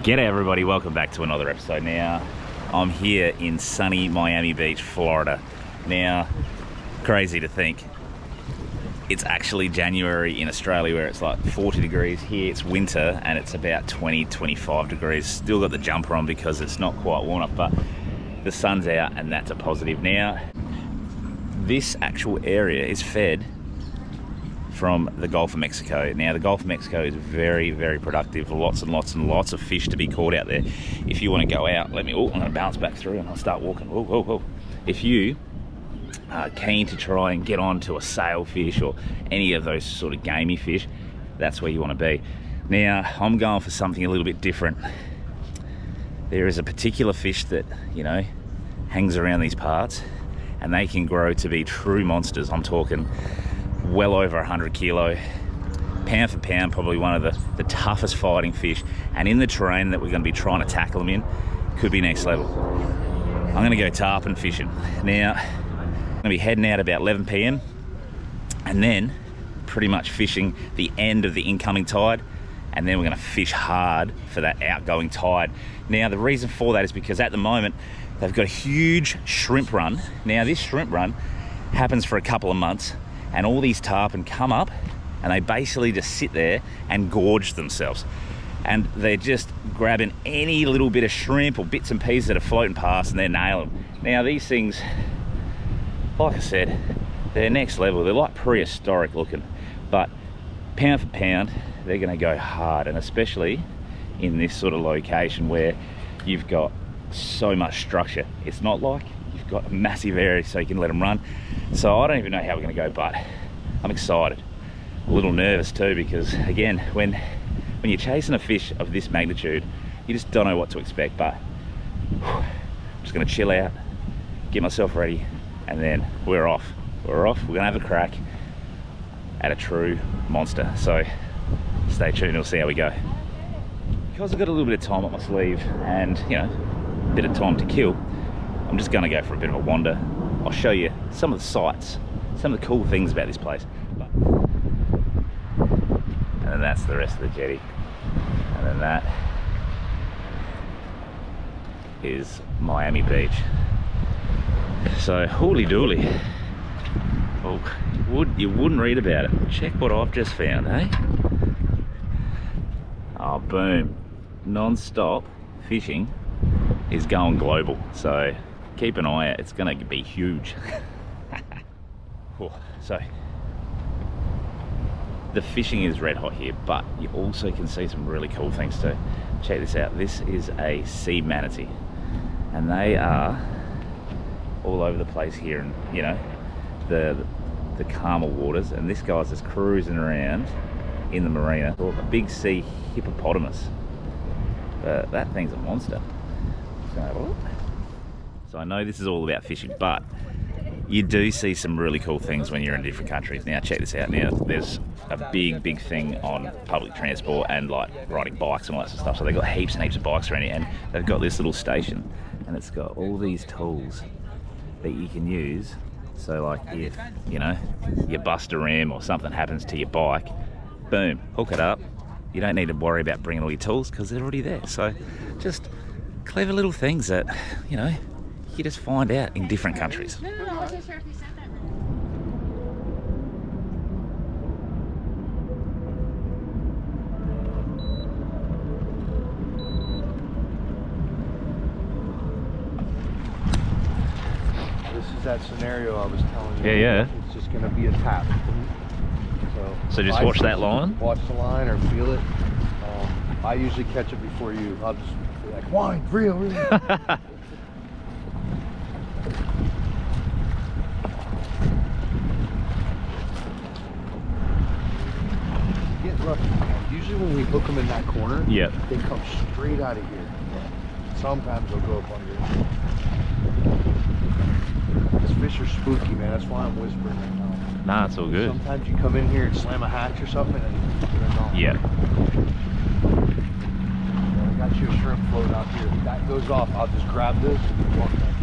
G'day everybody, welcome back to another episode. Now, I'm here in sunny Miami Beach, Florida. Now, crazy to think, it's actually January in Australia where it's like 40 degrees. Here it's winter and it's about 20, 25 degrees. Still got the jumper on because it's not quite warm enough, but the sun's out and that's a positive. Now, this actual area is fed from the Gulf of Mexico. Now the Gulf of Mexico is very, very productive. Lots and lots and lots of fish to be caught out there. If you want to go out, I'm gonna bounce back through and I'll start walking. If you are keen to try and get onto a sailfish or any of those sort of gamey fish, that's where you want to be. Now I'm going for something a little bit different. There is a particular fish that, you know, hangs around these parts and they can grow to be true monsters. I'm talking well over 100 kilo, pound for pound, probably one of the toughest fighting fish, and in the terrain that we're going to be trying to tackle them in, could be next level. I'm going to go tarpon fishing. Now, I'm going to be heading out about 11 p.m. and then pretty much fishing the end of the incoming tide, and then we're going to fish hard for that outgoing tide. Now, the reason for that is because at the moment, they've got a huge shrimp run. Now, this shrimp run happens for a couple of months, and all these tarpon come up and they basically just sit there and gorge themselves. And they're just grabbing any little bit of shrimp or bits and pieces that are floating past and they're nailing them. Now these things, like I said, they're next level. They're like prehistoric looking, but pound for pound, they're gonna go hard. And especially in this sort of location where you've got so much structure. It's not like you've got a massive area so you can let them run. So I don't even know how we're going to go, but I'm excited. A little nervous too, because again, when you're chasing a fish of this magnitude, you just don't know what to expect. But I'm just going to chill out, get myself ready, and then we're off. We're going to have a crack at a true monster. So stay tuned, we'll see how we go. Because I've got a little bit of time up my sleeve and, you know, a bit of time to kill, I'm just going to go for a bit of a wander. I'll show you some of the sights, some of the cool things about this place. And then that's the rest of the jetty. And then that is Miami Beach. So, hooly dooly. Oh, you wouldn't read about it. Check what I've just found, eh? Oh, boom. Non-stop fishing is going global, so keep an eye out. It's going to be huge. So the fishing is red hot here, but you also can see some really cool things too. Check this out. This is a sea manatee, and they are all over the place here, and you know, the calmer waters, and this guy's just cruising around in the marina. A big sea hippopotamus. That thing's a monster. So I know this is all about fishing, but you do see some really cool things when you're in different countries. Now check this out. Now there's a big thing on public transport and like riding bikes and all that sort of stuff. So they've got heaps and heaps of bikes around here, and they've got this little station and it's got all these tools that you can use. So like if, you know, you bust a rim or something happens to your bike, boom, hook it up. You don't need to worry about bringing all your tools because they're already there. So just clever little things that, you know, you just find out in different countries. No, I wasn't sure if you said that. This is that scenario I was telling you. Yeah. It's just going to be a tap. So just watch that line? Watch the line or feel it. I usually catch it before you. I'll just be like, wine, reel. Get lucky, man. Usually when we hook them in that corner, yep, they come straight out of here. Sometimes they'll go up under. These fish are spooky, man. That's why I'm whispering right now. Nah, it's all good. Sometimes you come in here and slam a hatch or something and they're gone. Yeah. I got you a shrimp float out here. If that goes off, I'll just grab this and walk back.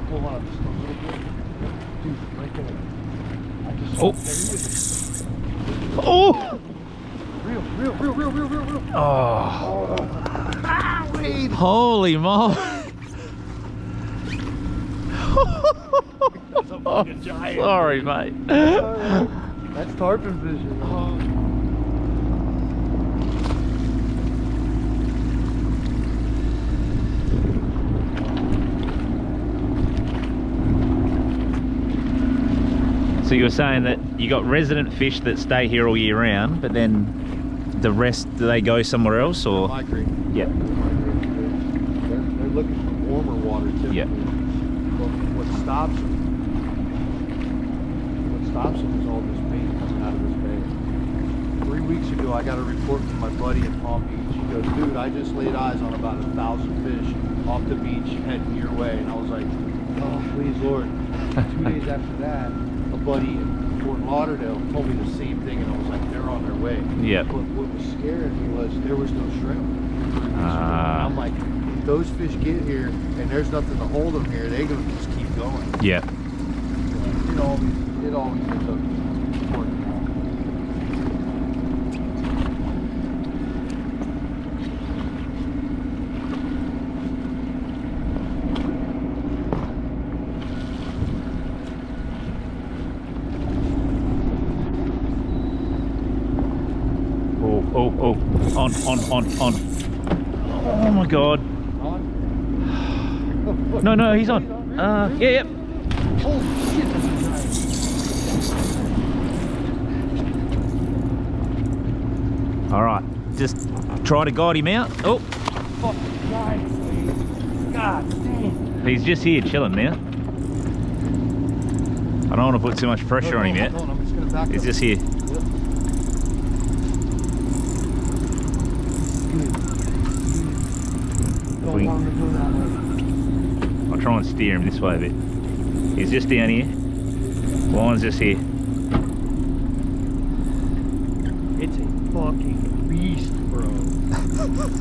pull on just a little bit. Dude, right there. I just Oh. there he is. Oh! Real. Oh. Ah, Wade. Holy moly. That's a fucking giant. Sorry, mate. That's tarpon fishing. So you were saying that you got resident fish that stay here all year round, but then the rest, do they go somewhere else or? Migrate. Yep. They're looking for warmer water typically. Yep. But what stops them is all this bait coming out of this bay. 3 weeks ago, I got a report from my buddy in Palm Beach. He goes, dude, I just laid eyes on about 1,000 fish off the beach heading your way. And I was like, oh, please, Lord. 2 days after that, a buddy in Fort Lauderdale told me the same thing, and I was like, they're on their way. Yep. But what was scaring me was there was no shrimp. I'm like, if those fish get here and there's nothing to hold them here, they're gonna just keep going. Yep. It always ends up working out. Oh, on. Oh my God. On? No, he's on. Yeah, yep. Holy shit, that's a giant. All right, just try to guide him out. Oh, Fucking giant. God damn. he's just here chilling now. I don't want to put too much pressure on him yet. I'm just gonna back He's up. just here. Yep. Don't We- want him to go that way. I'll try and steer him this way a bit. He's just down here. Line's just here. It's a fucking beast, bro.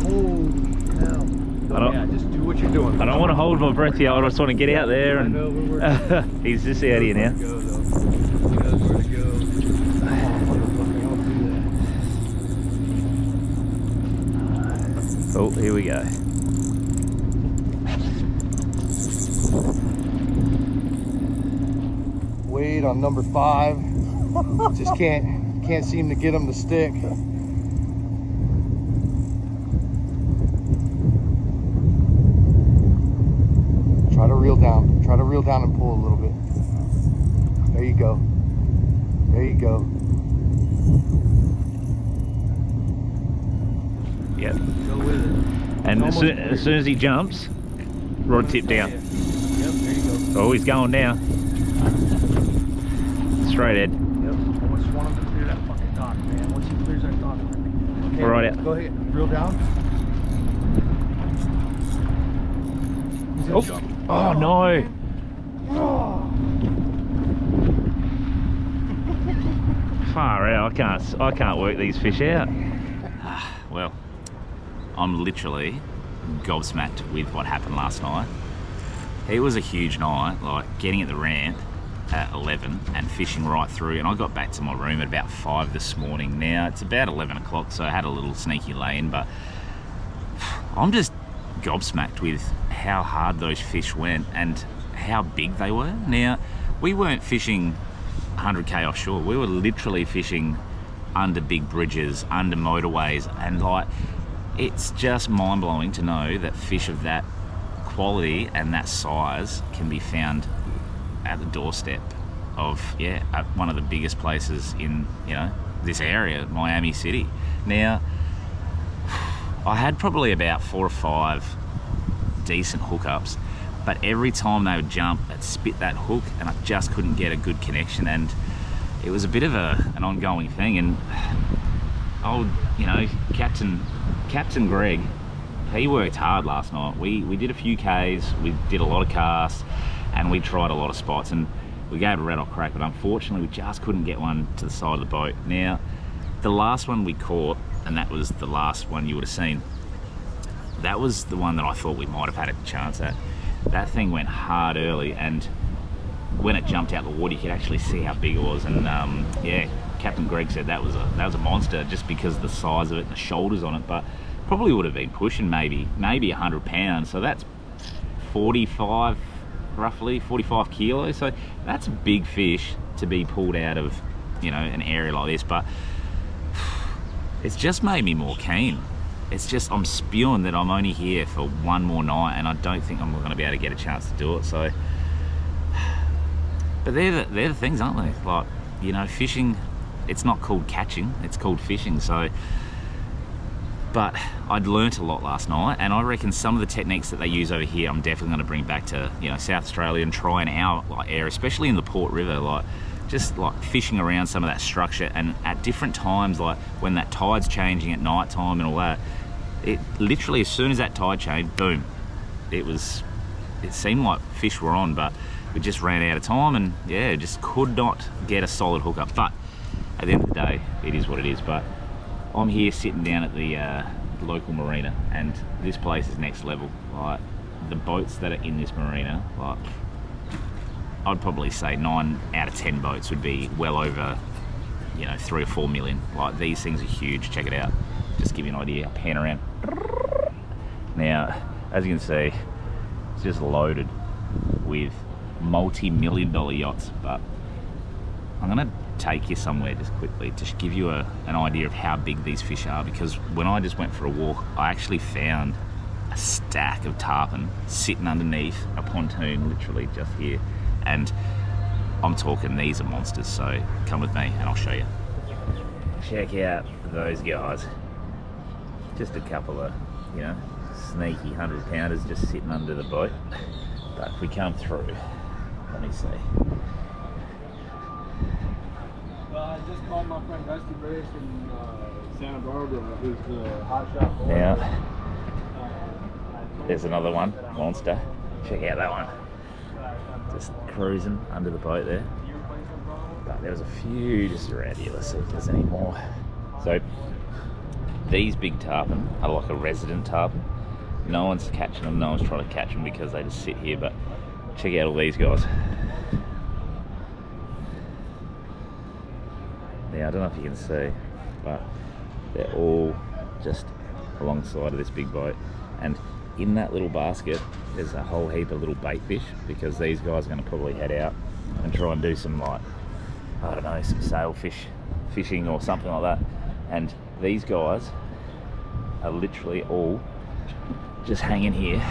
Holy hell. I don't- Yeah, just do what you're doing. I don't want to hold my breath here. I just want to get out there I and know, we're working. he's just out here now. He knows where to go. Oh, here we go. Wade on number 5. Just can't seem to get him to stick. Try to reel down. Try to reel down and pull a little bit. There you go. There you go. Yep. Go with it. And Almost as soon as he jumps, rod tip down. Yep, there you go. Oh, he's going now. Straight ahead. Yep. I just want him to clear that fucking dock, man. Once he clears that dock. Okay, Right out. go ahead. Reel down. He's gonna Oh, jump. oh no. Oh. Far out. I can't work these fish out. Well, I'm literally gobsmacked with what happened last night. It was a huge night, like getting at the ramp at 11 and fishing right through, and I got back to my room at about 5 this morning. Now it's about 11 o'clock, so I had a little sneaky lay in, but I'm just gobsmacked with how hard those fish went and how big they were. Now, we weren't fishing 100k offshore. We were literally fishing under big bridges, under motorways, and like, it's just mind-blowing to know that fish of that quality and that size can be found at the doorstep of, yeah, at one of the biggest places in, you know, this area, Miami City. Now, I had probably about 4 or 5 decent hookups, but every time they would jump, I'd spit that hook and I just couldn't get a good connection, and it was a bit of an ongoing thing. And old, you know, Captain Greg, he worked hard last night. We did a few Ks, we did a lot of casts, and we tried a lot of spots, and we gave it a red hot crack, but unfortunately we just couldn't get one to the side of the boat. Now, the last one we caught, and that was the last one you would have seen, that was the one that I thought we might have had a chance at. that thing went hard early, and when it jumped out the water, you could actually see how big it was. And yeah, Captain Greg said that was a monster, just because of the size of it and the shoulders on it. But probably would have been pushing maybe 100 pounds. So that's 45, roughly 45 kilos. So that's a big fish to be pulled out of, you know, an area like this. But it's just made me more keen. It's just, I'm spewing that I'm only here for one more night, and I don't think I'm going to be able to get a chance to do it. So, but they're the things, aren't they? Like, you know, fishing, it's not called catching, it's called fishing. So, but I'd learnt a lot last night, and I reckon some of the techniques that they use over here, I'm definitely going to bring back to, you know, South Australia and try in our area, especially in the Port River. Like, just like fishing around some of that structure, and at different times, like when that tide's changing at night time and all that, it literally, as soon as that tide changed, boom, it seemed like fish were on, but we just ran out of time, and yeah, just could not get a solid hookup. But at the end of the day, it is what it is. But I'm here sitting down at the local marina, and this place is next level. Like, the boats that are in this marina, like, I'd probably say 9 out of 10 boats would be well over, you know, 3 or 4 million. Like, these things are huge. Check it out. Just give you an idea. I'll pan around. Now, as you can see, it's just loaded with multi-million-dollar yachts. But I'm gonna take you somewhere just quickly to give you an idea of how big these fish are, because when I just went for a walk, I actually found a stack of tarpon sitting underneath a pontoon, literally just here. And I'm talking, these are monsters. So come with me and I'll show you. Check out those guys. Just a couple of, you know, sneaky 100-pounders just sitting under the boat. But if we come through, let me see. Well, I just called my friend Dusty Briggs from Santa Barbara, who's the hot shot boy. Now, there's another one, monster. Check out that one. Just cruising under the boat there. But there was a few just around here. Let's see if there's any more. So these big tarpon are like a resident tarpon. No one's catching them, no one's trying to catch them because they just sit here. But check out all these guys. Now, I don't know if you can see, but they're all just alongside of this big boat. And in that little basket, there's a whole heap of little bait fish, because these guys are going to probably head out and try and do some, like, I don't know, some sailfish fishing or something like that. And these guys are literally all just hanging here,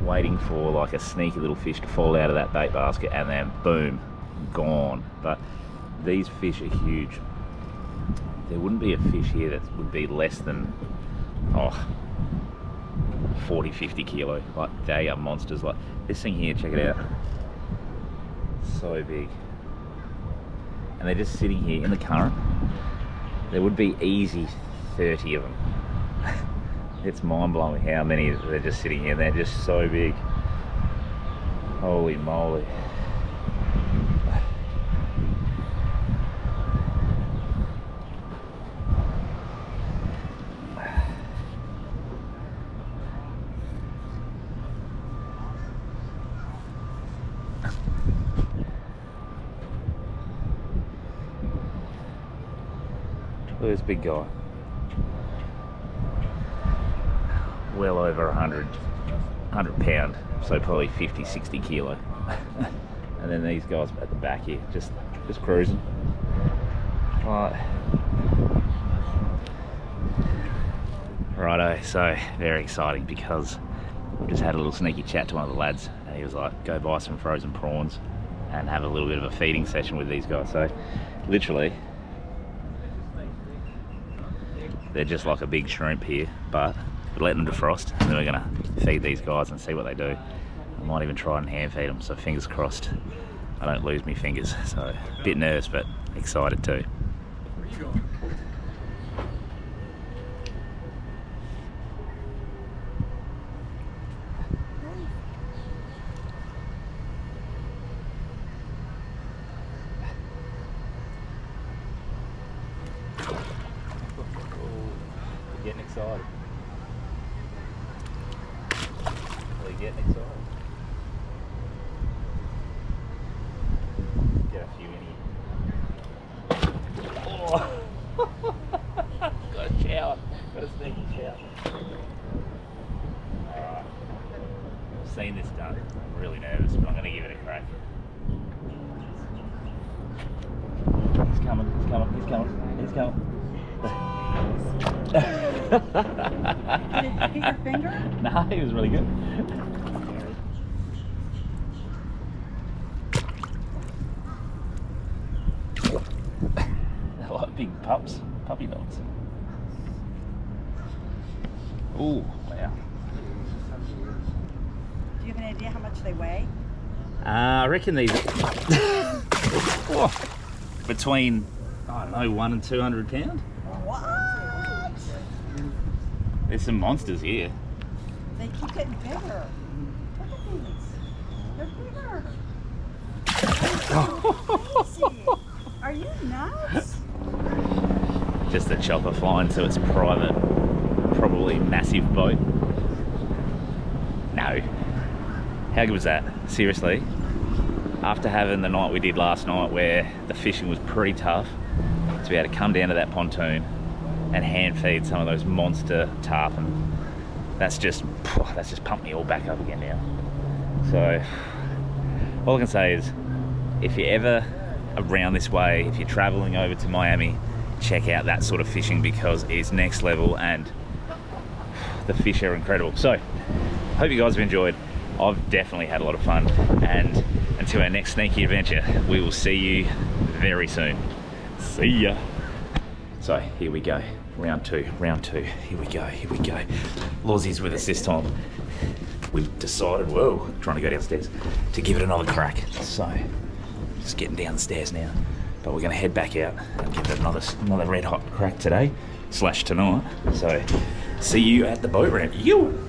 waiting for like a sneaky little fish to fall out of that bait basket, and then boom, gone. But these fish are huge. There wouldn't be a fish here that would be less than 40-50 kilo. Like, they are monsters. Like this thing here, check it out, so big. And they're just sitting here in the current. There would be easy 30 of them. It's mind-blowing how many they're just sitting here. They're just so big. Holy moly. Look at this big guy. Well over 100 pound, so probably 50-60 kilo. And then these guys at the back here, just cruising. Right. Righto, so very exciting, because we just had a little sneaky chat to one of the lads, and he was like, go buy some frozen prawns and have a little bit of a feeding session with these guys. So literally, they're just like a big shrimp here, but we're letting them defrost, and then we're gonna feed these guys and see what they do. I might even try and hand feed them, so fingers crossed I don't lose me fingers. So a bit nervous, but excited too. Getting excited. Holy a few in here. Oh. Got a shower. Got a sneaky shower. Alright. I've seen this done. I'm really nervous, but I'm going to give it a crack. He's coming, he's coming, he's coming, he's coming. Did it hit your finger? Nah, he was really good. They're like big pups, puppy dogs. Ooh, wow. Do you have an idea how much they weigh? I reckon these oh, between, I don't know, 1 and 200 pound. What? There's some monsters here. They keep getting bigger. Look at these. They're bigger. Crazy. Are you nuts? Just a chopper flying to its private, probably massive boat. No. How good was that? Seriously? After having the night we did last night where the fishing was pretty tough, to be able to come down to that pontoon and hand feed some of those monster tarpon, that's just pumped me all back up again now. So all I can say is, if you're ever around this way, if you're traveling over to Miami, check out that sort of fishing because it's next level and the fish are incredible. So hope you guys have enjoyed. I've definitely had a lot of fun, and until our next sneaky adventure, we will see you very soon. See ya. So here we go, round two, here we go. Lozzie's with us this time. We've decided, whoa, trying to go downstairs, to give it another crack. So, just getting down the stairs now, but we're gonna head back out and give it another red hot crack today, / tonight. So, see you at the boat ramp. You.